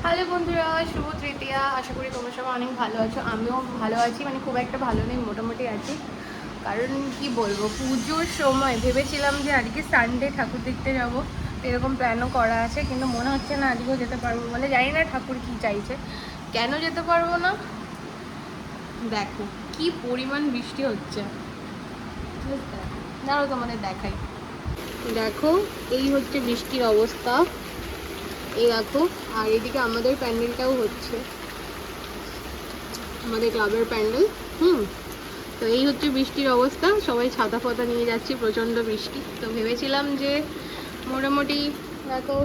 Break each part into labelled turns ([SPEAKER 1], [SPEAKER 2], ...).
[SPEAKER 1] Hello বন্ধুরা, শুভ তৃতীয়া। আশা করি তোমরা সবাই অনেক ভালো আছো। আমিও ভালো আছি, মানে খুব একটা ভালো নেই, মোটামুটি আছি। কারণ কি বলবো, পুজোর সময় ভেবেছিলাম যে আজকে সানডে ঠাকুর দেখতে যাবো, এরকম প্ল্যানও করা আছে, কিন্তু মনে হচ্ছে না আজকেও যেতে পারবো বলে। জানি না ঠাকুর কি চাইছে, কেন যেতে পারবো না। দেখো কি পরিমাণ বৃষ্টি হচ্ছে, দাঁড়াও তোমাদের দেখাই। দেখো এই হচ্ছে বৃষ্টির অবস্থা, এই দেখো। আর এদিকে আমাদের প্যান্ডেলটাও হচ্ছে, আমাদের ক্লাবের প্যান্ডেল। তো এই হচ্ছে বৃষ্টির অবস্থা, সবাই ছাতা ফাতা নিয়ে যাচ্ছি, প্রচণ্ড বৃষ্টি। তো ভেবেছিলাম যে মোটামুটি দেখো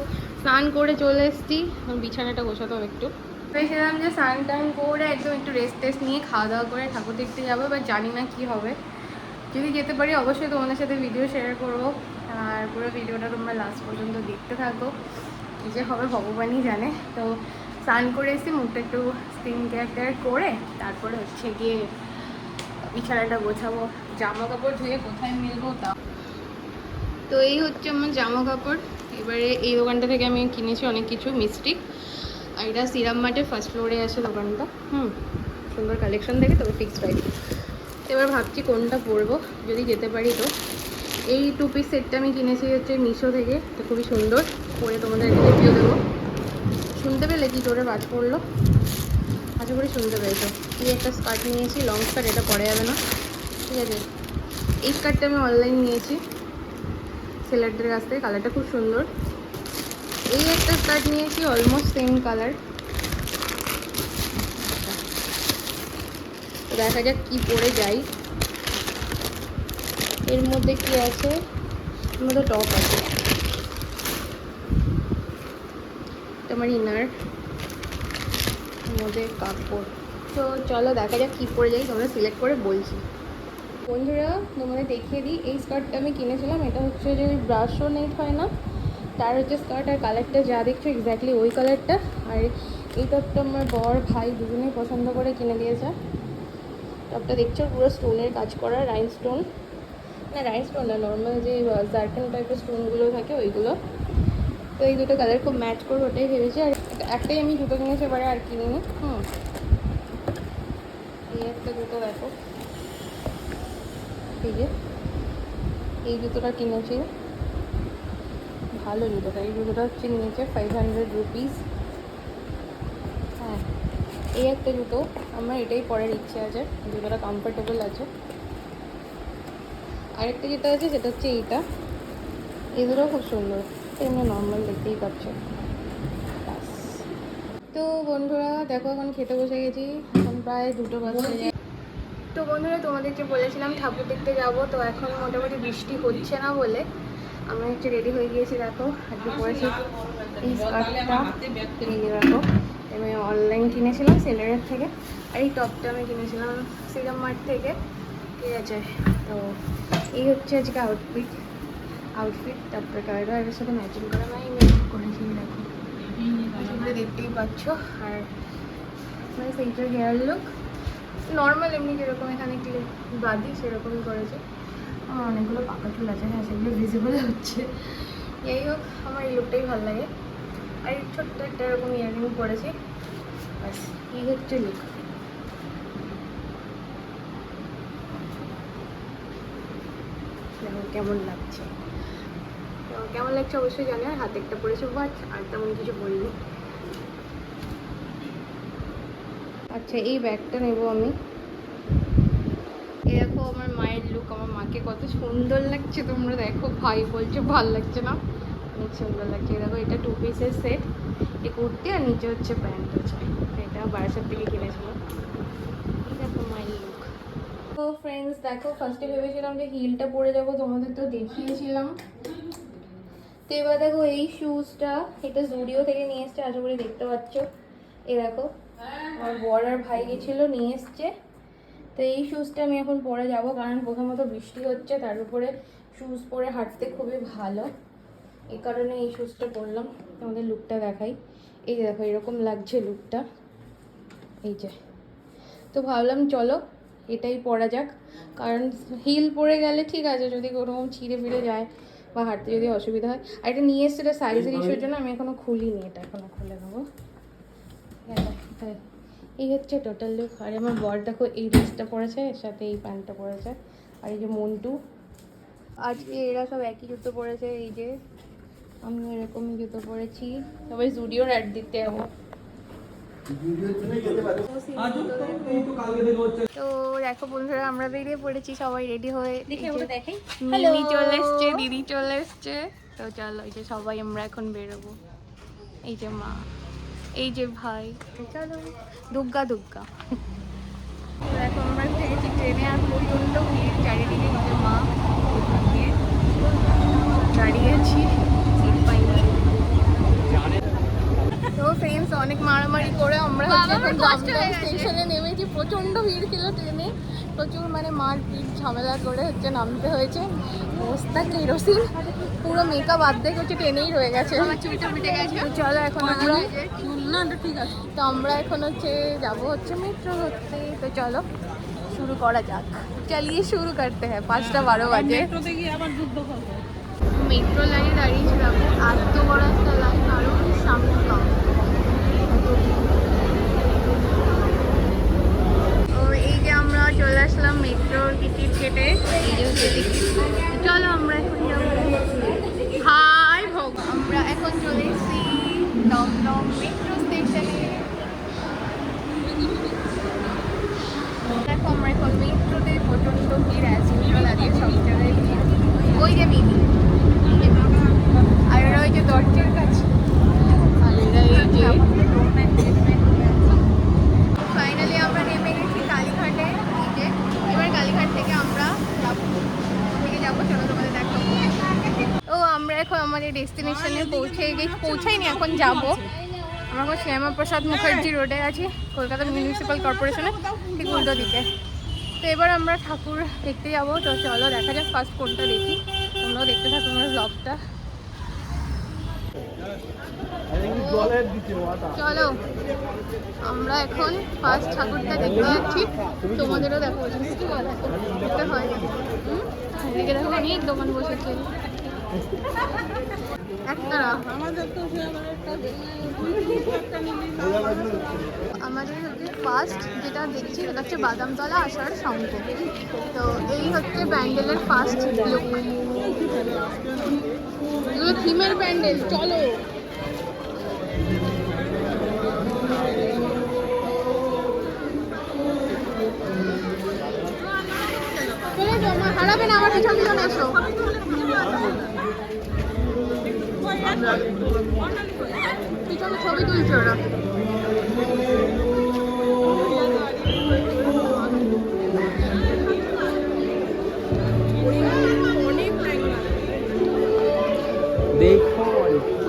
[SPEAKER 1] স্নান করে চলে এসেছি, বিছানাটা গোছাতে হবে একটু। ভেবেছিলাম যে স্নান টান করে একদম একটু রেস্ট টেস্ট নিয়ে খাওয়া দাওয়া করে ঠাকুর দেখতে যাবো, এবার জানি না কি হবে। যদি যেতে পারি অবশ্যই তোমাদের সাথে ভিডিও শেয়ার করবো, আর পুরো ভিডিওটা তোমরা লাস্ট পর্যন্ত দেখতে থাকো। কী যে হবে ভগবানই জানে। তো স্নান করে এসেছি, মুখটা একটু স্কিন কেয়ার করে তারপরে হচ্ছে গিয়ে বিছানাটা গোছাবো। জামা কাপড় ধুয়ে কোথায় মিলবো তা। তো এই হচ্ছে আমার জামা কাপড়। এবারে এই দোকানটা থেকে আমি কিনেছি অনেক কিছু মিষ্টি, আর এটা সিরাম মার্টের ফার্স্ট ফ্লোরে আছে দোকানটা। সুন্দর কালেকশন দেখে, তবে ফিক্সড প্রাইস। এবার ভাবছি কোনটা পরবো, যদি যেতে পারি। তো এই 2 পিস সেটটা আমি কিনেছি হচ্ছে মিশো থেকে, তো খুবই সুন্দর, পরে তোমাদেরকে রিভিউ দেবো। শুনতে পেলে কি জোরে বাজ পড়লো, আশা করি শুনতে পেয়েছো। এই একটা স্কার্ট নিয়েছি, লং স্কার্ট, এটা পরা যাবে না, ঠিক আছে। এই স্কার্টটা আমি অনলাইন নিয়েছি সেলারদের কাছ থেকে, কালারটা খুব সুন্দর। এই একটা স্কার্ট নিয়েছি অলমোস্ট সেম কালার। তো দেখা যাক কি পরে যাই। এর মধ্যে কি আছে, এর মধ্যে টপ আছে, তোমার ইনার, এর মধ্যে কাপড়। তো চলো দেখা যাক কী পরে যাই, তোমরা সিলেক্ট করে বলছি। বন্ধুরা তোমাদের দেখিয়ে দিই, এই স্কার্টটা আমি কিনেছিলাম, এটা হচ্ছে যে ব্রাশও নেট হয় না, তার হচ্ছে স্কার্ট। আর কালারটা যা দেখছো এক্স্যাক্টলি ওই কালারটা। আর এই টপটা আমার বর ভাই দুজনেই পছন্দ করে কিনে দিয়েছে। টপটা দেখছো পুরো স্টোনের কাজ করা, রাইনস্টোন, না রাইনস্টোন না, নর্মাল যে জার্কান টাইপের স্টোনগুলো থাকে ওইগুলো। তো এই দুটো কালার খুব ম্যাচ করবে, ওটাই ভেবেছি। আর একটাই আমি জুতো কিনেছি, এবারে আর কিনিনি। এই একটা জুতো দেখো, এই যে এই জুতোটা কিনেছি, ভালো জুতোটা। এই জুতোটা হচ্ছে নিয়েছে 500 রুপিস। হ্যাঁ, এই একটা জুতো, আমার এটাই পরার ইচ্ছে আছে, জুতোটা কমফোর্টেবল আছে। আরেকটা যেটা আছে সেটা হচ্ছে এইটা, এই দুটো খুব সুন্দর, এমনি নর্মাল দেখতেই পাচ্ছ। তো বন্ধুরা দেখো এখন খেতে বসে গেছি, এখন প্রায় 2টো বাজে। তো বন্ধুরা তোমাদেরকে বলেছিলাম ঠাকুর দেখতে যাব, তো এখন মোটামুটি বৃষ্টি হচ্ছে না বলে আমি হচ্ছে রেডি হয়ে গিয়েছি। দেখো আজকে পরেছি এই স্কার্টটা, এই দেখো আমি অনলাইন কিনেছিলাম সেলারের থেকে। আর এই টপটা আমি কিনেছিলাম সিরাম মার্ট থেকে, ঠিক আছে। তো এই হচ্ছে আজকে আউটফিট তারপরে টয়টা এর সাথে ম্যাচিং করা আমি মেকআপ করেছি, দেখো তোমরা দেখতেই পাচ্ছ। আর মানে সেইটার হেয়ার লুক নর্মাল, এমনি যেরকম এখানে ক্লিপ বাদি সেরকমই করেছে। আমার অনেকগুলো পাকা চুল আছে, হ্যাঁ সেগুলো ভিজিবল হচ্ছে। যাই হোক, আমার এই লুকটাই ভালো লাগে। আর এই ছোট্ট একটা এরকম ইয়ারিং পরেছি, ব্যাস এই হচ্ছে লুক। দেখো কেমন লাগছে, তো কেমন লাগছে অবশ্যই জানি। আর হাতে একটা পরেছি বাট, আর তেমন কিছু পরিনি। আচ্ছা এই ব্যাগটা নেবো আমি। দেখো আমার মায়ের লুক, আমার মাকে কত সুন্দর লাগছে, তোমরা দেখো। ভাই বলছে ভাল লাগছে না, অনেক সুন্দর লাগছে। দেখো এটা 2 পিসের সেট, এই কুর্তি আর নিচে হচ্ছে প্যান্ট আছে, এটা বারাসাত থেকে কিনেছিলাম। দেখো মায়ের লুক। তো ফ্রেন্ডস দেখো, ফার্স্টে ভেবেছিলাম যে হিলটা পরে যাবো, তোমাদের তো দেখিয়েছিলাম। তো এবার দেখো এই শুজটা, এটা জুডিও থেকে নিয়ে এসছে, আশা করি দেখতে পাচ্ছ। এই দেখো আমার বর আর ভাই গেছিলো নিয়ে এসছে। তো এই শুজটা আমি এখন পরে যাব, কারণ প্রথমত বৃষ্টি হচ্ছে, তার উপরে শুজ পরে হাঁটতে খুবই ভালো, এই কারণে এই শুজটা পরলাম। তোমাদের লুকটা দেখাই, এই যে দেখো এরকম লাগছে লুকটা, এই যে। তো ভাবলাম চলো এটাই পরা যাক, কারণ হিল পরে গেলে ঠিক আছে, যদি কোনোরকম ছিঁড়ে ফিরে যায় বা হাঁটতে যদি অসুবিধা হয়। আর এটা নিয়ে এসছে, এটা সাইজের ইস্যুর জন্য আমি এখনও খুলিনি, এটা এখনও খুলে নেবো। হ্যাঁ, এই হচ্ছে টোটাল লুক। আর আমার বর দেখো এই ড্রেসটা পরেছে, এর সাথে এই প্যান্টটা পরেছে। আর এই যে মন্টু, আজকে এরা সব একই জুতো পরেছে। এই যে আমি এরকমই জুতো পরেছি। সবাই জুডিওর অ্যাড দিতে যাবো। তো দেখো বন্ধুরা, আমরা বেরিয়ে পড়েছি সবাই রেডি হয়ে। মিমি চলে এসছে, দিদি চলে এসছে। তো চলো, এই যে সবাই আমরা এখন বেরোবো। এই যে মা, এই যে ভাই, চলো দুগ্গা দুগ্গা। এখন আমরা থেকেছি ট্রেনে, আর প্রচন্ড ভিড় চারিদিকে। যে মা দাঁড়িয়ে আছি, সিট পাই না। তো ফ্রেন্ডস, অনেক মারামারি করে আমরা স্টেশনে নেমেছি। প্রচন্ড ভিড় ছিল ট্রেনে, প্রচুর মানে মারপিট ঝামেলা করে নামতে হয়েছে। অবস্থা কেরোসিন, পুরো মেকআপ অর্ধেক হচ্ছে ট্রেনেই রয়ে গেছে। চলো এখন আমরা, ঠিক আছে, তো আমরা এখন হচ্ছে যাবো হচ্ছে মেট্রো ধরতে। তো চলো শুরু করা যাক, চালিয়ে শুরু করতে হ্যাঁ। 5:12 বাজে। মেট্রো লাইনে দাঁড়িয়েছিলাম, এত বড় একটা লাইন, আরো সামনে কম। ও এই যে আমরা চলে আসলাম মেট্রোর টিকিট কেটে। এই যে হচ্ছে টিকিট। চলো আমরা এখন যাবো। হাই ভোগ, আমরা এখন চলে এসেছি দমদম মেট্রো স্টেশনে। দেখো আমরা এখন মেট্রোতে, প্রচন্ড ভিড় আছে লাগে সব জায়গায় ভিড়। ওই যে মিনি, আর এরা ওই যে দরজার কাছে, আর এরা এই যে। ফাইনালি আমরা নেমে গেছি কালীঘাটে। এই যে এবার কালীঘাট থেকে আমরা যাবো, চলো তোমাদের দেখাবো। ও আমরা এখন আমাদের ডেস্টিনেশনে পৌঁছাইনি, এখন যাব। আমরা এখন শ্যামাপ্রসাদ মুখার্জি রোডে আছি, কলকাতা মিউনিসিপ্যাল কর্পোরেশনে ঠিক উল্টো দিকে। তো এবার আমরা ঠাকুর দেখতে যাবো। তো চলো দেখা যাক ফার্স্ট কোনটা দেখি, তোমরাও দেখতে থাকো আমার ব্লগটা। চলো আমরা এখন ফার্স্ট ঠাকুরটা দেখতে যাচ্ছি, তোমাদেরও দেখো দেখতে হয়। এদিকে দেখো অনেক দোকান বসেছে। আমাদের হচ্ছে ফার্স্ট যেটা দেখছি সেটা হচ্ছে বাদামতলা আসার শঙ্খ। তো এই হচ্ছে প্যান্ডেলের ফার্স্ট লুক। এগুলো থিমের প্যান্ডেল। চলো হারাবে না, আমার পিছন পিছন এসো। পিছনে ছবি তুলছে ওরা।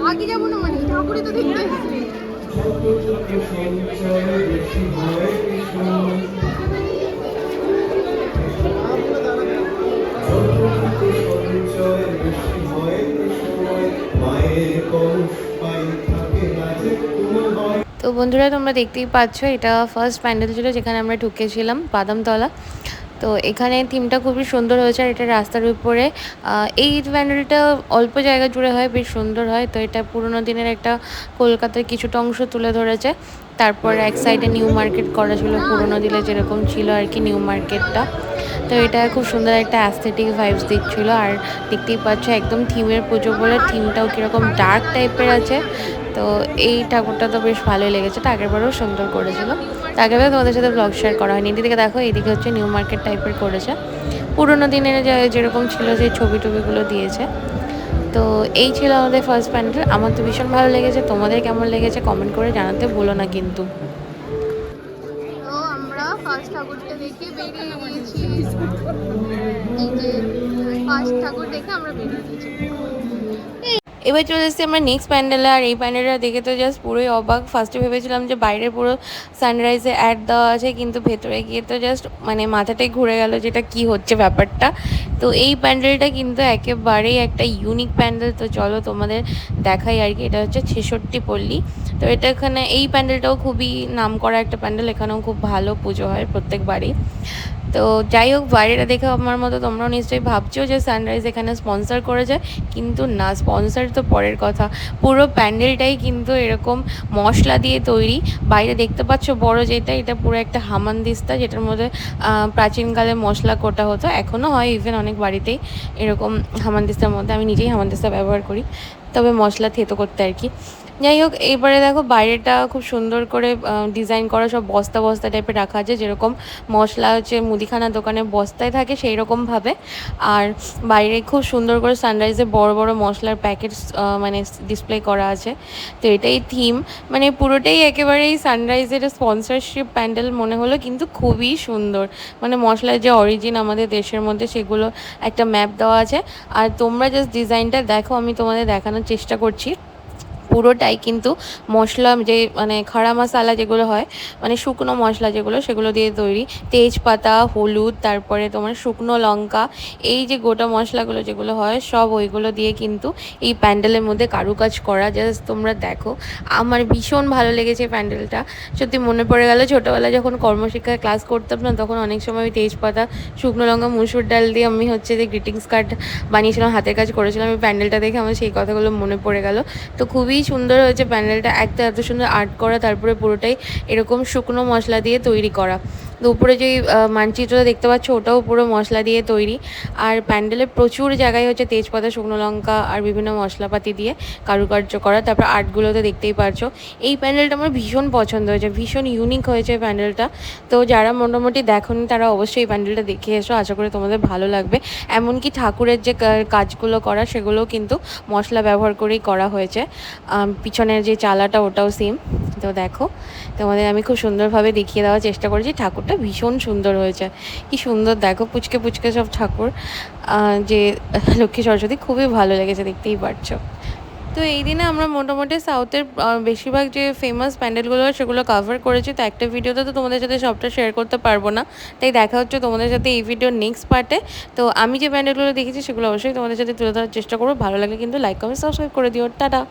[SPEAKER 1] আগে যাবো না, মানে ঠাকুরই তো দেখতে এসেছি। তো বন্ধুরা, তোমরা দেখতেই পাচ্ছ এটা ফার্স্ট প্যান্ডেল ছিল যেখানে আমরা ঢুকেছিলাম, বাদামতলা। তো এখানে থিমটা খুবই সুন্দর হয়েছে। আর এটা রাস্তার উপরে, এই প্যান্ডেলটা অল্প জায়গা জুড়ে হয়, বেশ সুন্দর হয়। তো এটা পুরোনো দিনের একটা কলকাতার কিছুটা অংশ তুলে ধরেছে। তারপর এক সাইডে নিউ মার্কেট করা ছিল, পুরোনো দিনে যেরকম ছিল আর কি নিউ মার্কেটটা। তো এটা খুব সুন্দর একটা অ্যাস্থেটিক ভাইবস দিচ্ছিল। আর দেখতেই পাচ্ছ একদম থিমের পুজো বলে থিমটাও কীরকম ডার্ক টাইপের আছে। তো এই ঠাকুরটা তো বেশ ভালোই লেগেছে, তো আগেরবারও সুন্দর করেছিল। তো আগেরবার তোমাদের সাথে ব্লগ শেয়ার করা হয়নি। এদিকে দেখো, এইদিকে হচ্ছে নিউ মার্কেট টাইপের করেছে, পুরোনো দিনের যেরকম ছিল সেই ছবি টবিগুলো দিয়েছে। তো এই ছিল আমাদের ফার্স্ট প্যান্ডেল। আমার তো ভীষণ ভালো লেগেছে, তোমাদের কেমন লেগেছে কমেন্ট করে জানাতে ভুলো না কিন্তু। তো আমরা ফার্স্ট ঠাকুরটা দেখে বেরিয়ে গিয়েছি। এই যে ফার্স্ট ঠাকুর দেখে আমরা বেরিয়ে গিয়েছি। এবার চলে এসেছি আমরা নেক্সট প্যান্ডেলে। আর এই প্যান্ডেলটা দেখে তো জাস্ট পুরোই অবাক। ফার্স্টে ভেবেছিলাম যে বাইরে পুরো সানরাইজে অ্যাড দেওয়া আছে, কিন্তু ভেতরে গিয়ে তো জাস্ট মানে মাথাটাই ঘুরে গেল যেটা কি হচ্ছে ব্যাপারটা। তো এই প্যান্ডেলটা কিন্তু একেবারেই একটা ইউনিক প্যান্ডেল। তো চলো তোমাদের দেখাই আর কি। এটা হচ্ছে 66 পল্লী। তো এটা এখানে এই প্যান্ডেলটাও খুবই নাম করা একটা প্যান্ডেল, এখানেও খুব ভালো পুজো হয় প্রত্যেকবারই।
[SPEAKER 2] তো যাই হোক, বাইরেটা দেখে আমার মতো তোমরাও নিশ্চয়ই ভাবছো যে সানরাইজ এখানে স্পন্সর করে যায়, কিন্তু না, স্পন্সর তো পরের কথা। পুরো প্যান্ডেলটাই কিন্তু এরকম মশলা দিয়ে তৈরি। বাইরে দেখতে পাচ্ছ বড় যেটা, এটা পুরো একটা হামানদিস্তা, যেটার মধ্যে প্রাচীনকালে মশলা কোটা হতো, এখনও হয় ইভেন অনেক বাড়িতেই এরকম হামানদিস্তার মধ্যে। আমি নিজেই হামানদিস্তা ব্যবহার করি, তবে মশলা থেতো করতে আর কি। যাই হোক, এবারে দেখো বাইরেটা খুব সুন্দর করে ডিজাইন করা, সব বস্তা বস্তা টাইপের রাখা আছে, যেরকম মশলা হচ্ছে মুদিখানা দোকানে বস্তায় থাকে সেই রকমভাবে। আর বাইরে খুব সুন্দর করে সানরাইজে বড় বড় মশলার প্যাকেট মানে ডিসপ্লে করা আছে। তো এটাই থিম, মানে পুরোটাই একেবারেই সানরাইজের স্পন্সরশিপ প্যান্ডেল মনে হলো, কিন্তু খুবই সুন্দর। মানে মশলার যে অরিজিন আমাদের দেশের মধ্যে, সেগুলো একটা ম্যাপ দেওয়া আছে। আর তোমরা জাস্ট ডিজাইনটা দেখো, আমি তোমাদের দেখানোর চেষ্টা করছি। পুরোটাই কিন্তু মশলা, যে মানে খাড়া মশলা যেগুলো হয়, মানে শুকনো মশলা যেগুলো, সেগুলো দিয়ে তৈরি। তেজপাতা, হলুদ, তারপরে তোমার শুকনো লঙ্কা, এই যে গোটা মশলাগুলো যেগুলো হয়, সব ওইগুলো দিয়ে কিন্তু এই প্যান্ডেলের মধ্যে কারুকাজ করা। জাস্ট তোমরা দেখো, আমার ভীষণ ভালো লেগেছে প্যান্ডেলটা। সত্যি মনে পড়ে গেল ছোটোবেলায় যখন কর্মশিক্ষায় ক্লাস করতাম না, তখন অনেক সময় আমি তেজপাতা, শুকনো লঙ্কা, মুসুর ডাল দিয়ে আমি হচ্ছে যে গ্রিটিংস কার্ড বানিয়েছিলাম, হাতের কাজ করেছিলাম। এই প্যান্ডেলটা দেখে আমার সেই কথাগুলো মনে পড়ে গেল। তো খুবই সুন্দর হয়েছে প্যান্ডেলটা, একটা এত সুন্দর আর্ট করা, তারপরে পুরোটাই এরকম শুকনো মশলা দিয়ে তৈরি করা। তো উপরে যেই মানচিত্রটা দেখতে পাচ্ছ, ওটাও পুরো মশলা দিয়ে তৈরি। আর প্যান্ডেলের প্রচুর জায়গায় হচ্ছে তেজপাতা, শুকনো লঙ্কা আর বিভিন্ন মশলাপাতি দিয়ে কারুকার্য করা। তারপর আর্টগুলো তো দেখতেই পারছো। এই প্যান্ডেলটা আমার ভীষণ পছন্দ হয়েছে, ভীষণ ইউনিক হয়েছে প্যান্ডেলটা। তো যারা মোটামুটি দেখোনি, তারা অবশ্যই এই প্যান্ডেলটা দেখে এসো, আশা করি তোমাদের ভালো লাগবে। এমনকি ঠাকুরের যে কাজগুলো করা, সেগুলোও কিন্তু মশলা ব্যবহার করেই করা হয়েছে। পিছনের যে চালাটা, ওটাও সেম। তো দেখো, তোমাদের আমি খুব সুন্দরভাবে দেখিয়ে দেওয়ার চেষ্টা করেছি। ঠাকুরটা ভীষণ সুন্দর হয়েছে, কি সুন্দর দেখো, পুচকে পুচকে সব ঠাকুর, যে লক্ষ্মী সরস্বতী, খুবই ভালো লেগেছে, দেখতেই পারছো। তো এই দিনে আমরা মোটামুটি সাউথের বেশিরভাগ যে ফেমাস প্যান্ডেলগুলো হয়, সেগুলো কভার করেছি। তো একটা ভিডিওতে তো তোমাদের সাথে সবটা শেয়ার করতে পারবো না, তাই দেখা হচ্ছে তোমাদের সাথে এই ভিডিওর নেক্সট পার্টে। তো আমি যে প্যান্ডেলগুলো দেখেছি, সেগুলো অবশ্যই তোমাদের সাথে তুলে ধরার চেষ্টা করবো। ভালো লাগলে কিন্তু লাইক, কমেন্ট, সাবস্ক্রাইব করে দিও। টাটা।